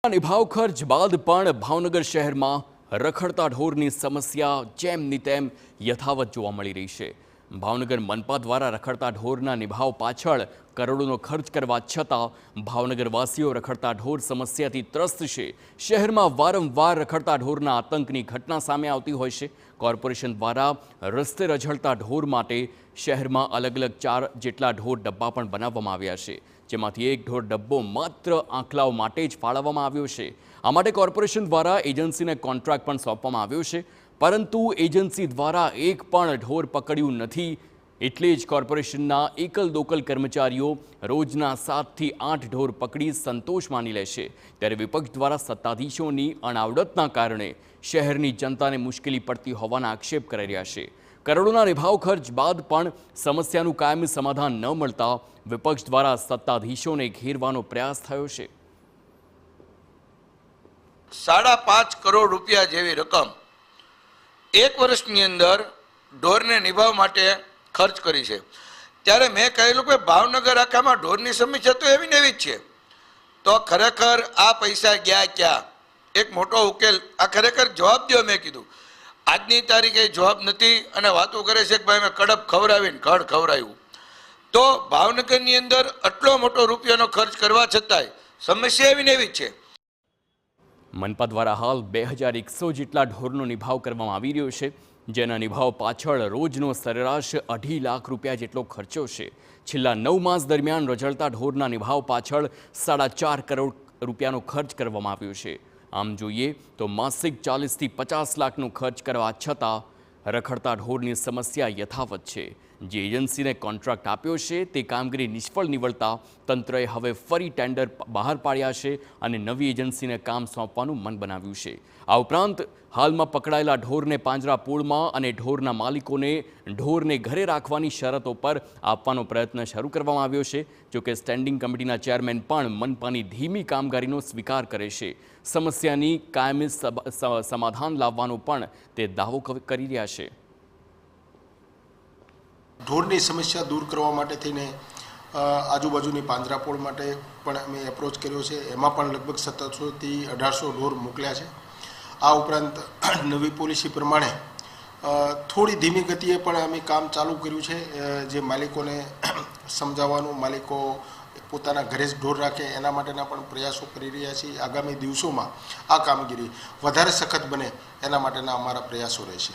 નિભાવ ખર્ચ બાદ પણ ભાવનગર શહેરમાં રખડતા ઢોરની સમસ્યા જેમની તેમ યથાવત જોવા મળી રહી છે। ભાવનગર મનપા દ્વારા રખડતા ઢોરના નિભાવ પાછળ કરોડોનો ખર્ચ કરવા છતાં ભાવનગરવાસીઓ રખડતા ઢોર સમસ્યાથી ત્રસ્ત છે। શહેરમાં વારંવાર રખડતા ઢોરના આતંકની ઘટના સામે આવતી હોય છે। કોર્પોરેશન દ્વારા રસ્તે રઝળતા ઢોર માટે શહેરમાં અલગ અલગ 4 જેટલા ઢોર ડબ્બા પણ બનાવવામાં આવ્યા છે, જેમાંથી એક ઢોર ડબ્બો માત્ર આંકલાઓ માટે જ ફાળવવામાં આવ્યો છે। આ માટે કોર્પોરેશન દ્વારા એજન્સીને કોન્ટ્રાક્ટ પણ સોંપવામાં આવ્યો છે, પરંતુ એજન્સી દ્વારા એક પણ ઢોર પકડ્યું નથી। એટલે જ કોર્પોરેશનના એકલ દોકલ કર્મચારીઓ રોજના 7 થી 8 ઢોર પકડી સંતોષ માની લે છે, ત્યારે વિપક્ષ દ્વારા સત્તાધીશોની અણાવડતના કારણે શહેરની જનતાને મુશ્કેલી પડતી હોવાના આક્ષેપ કરી રહ્યા છે। કરોડોના નિભાવ ખર્ચ બાદ પણ સમસ્યાનું કાયમી સમાધાન ન મળતા વિપક્ષ દ્વારા સત્તાધીશોને ઘેરવાનો પ્રયાસ થયો છે। 5.5 કરોડ રૂપિયા જેવી રકમ એક વર્ષની અંદર ઢોરને નિભાવ માટે ખર્ચ કરી છે। ત્યારે મેં કહેલું કે ભાવનગર આખામાં ઢોરની સમસ્યા તો એવી ને એવી જ છે, તો ખરેખર આ પૈસા ગયા ક્યાં? એક મોટો ઉકેલ આ ખરેખર જવાબ દો। મેં કીધું આજની તારીખે જવાબ નથી અને વાતો કરે છે કે ભાઈ મેં કડપ ખવડાવીને ઘડ ખવડાવ્યું। તો ભાવનગરની અંદર આટલો મોટો રૂપિયાનો ખર્ચ કરવા છતાંય સમસ્યા એવી ને એવી જ છે। મનપા દ્વારા હાલ 2100 જેટલા ઢોરનો નિભાવ કરવામાં આવી રહ્યો છે, જેના નિભાવ પાછળ રોજનો સરેરાશ 2.5 લાખ રૂપિયા જેટલો ખર્ચો છે। છેલ્લા 9 માસ દરમિયાન રઝળતા ઢોરના નિભાવ પાછળ 4.5 કરોડ રૂપિયાનો ખર્ચ કરવામાં આવ્યો છે। આમ જોઈએ તો માસિક 40 થી 50 લાખનો ખર્ચ કરવા છતાં રખડતા ઢોરની સમસ્યા યથાવત છે। જે એજન્સીને કોન્ટ્રાક્ટ આપ્યો છે તે કામગીરી નિષ્ફળ નીવડતા તંત્રએ હવે ફરી ટેન્ડર બહાર પાડ્યા છે અને નવી એજન્સીને કામ સોંપવાનું મન બનાવ્યું છે। આ ઉપરાંત હાલમાં પકડાયેલા ઢોરને પાંજરાપોળમાં અને ઢોરના માલિકોને ઢોરને ઘરે રાખવાની શરતો પર આપવાનો પ્રયત્ન શરૂ કરવામાં આવ્યો છે। જોકે સ્ટેન્ડિંગ કમિટીના ચેરમેન પણ મનપાની ધીમી કામગીરીનો સ્વીકાર કરે છે। સમસ્યાની કાયમી સમાધાન લાવવાનો પણ તે દાવો કરી રહ્યા છે। ઢોરની સમસ્યા દૂર કરવા માટે થઈને આજુબાજુની પાંજરાપોળ માટે પણ અમે એપ્રોચ કર્યો છે। એમાં પણ લગભગ 1700 થી 1800 ઢોર મોકલ્યા છે। આ ઉપરાંત નવી પોલિસી પ્રમાણે થોડી ધીમી ગતિએ પણ અમે કામ ચાલુ કર્યું છે, જે માલિકોને સમજાવવાનું, માલિકો પોતાના ઘરે જ ઢોર રાખે એના માટેના પણ પ્રયાસો કરી રહ્યા છીએ। આગામી દિવસોમાં આ કામગીરી વધારે સખત બને એના માટેના અમારા પ્રયાસો રહેશે।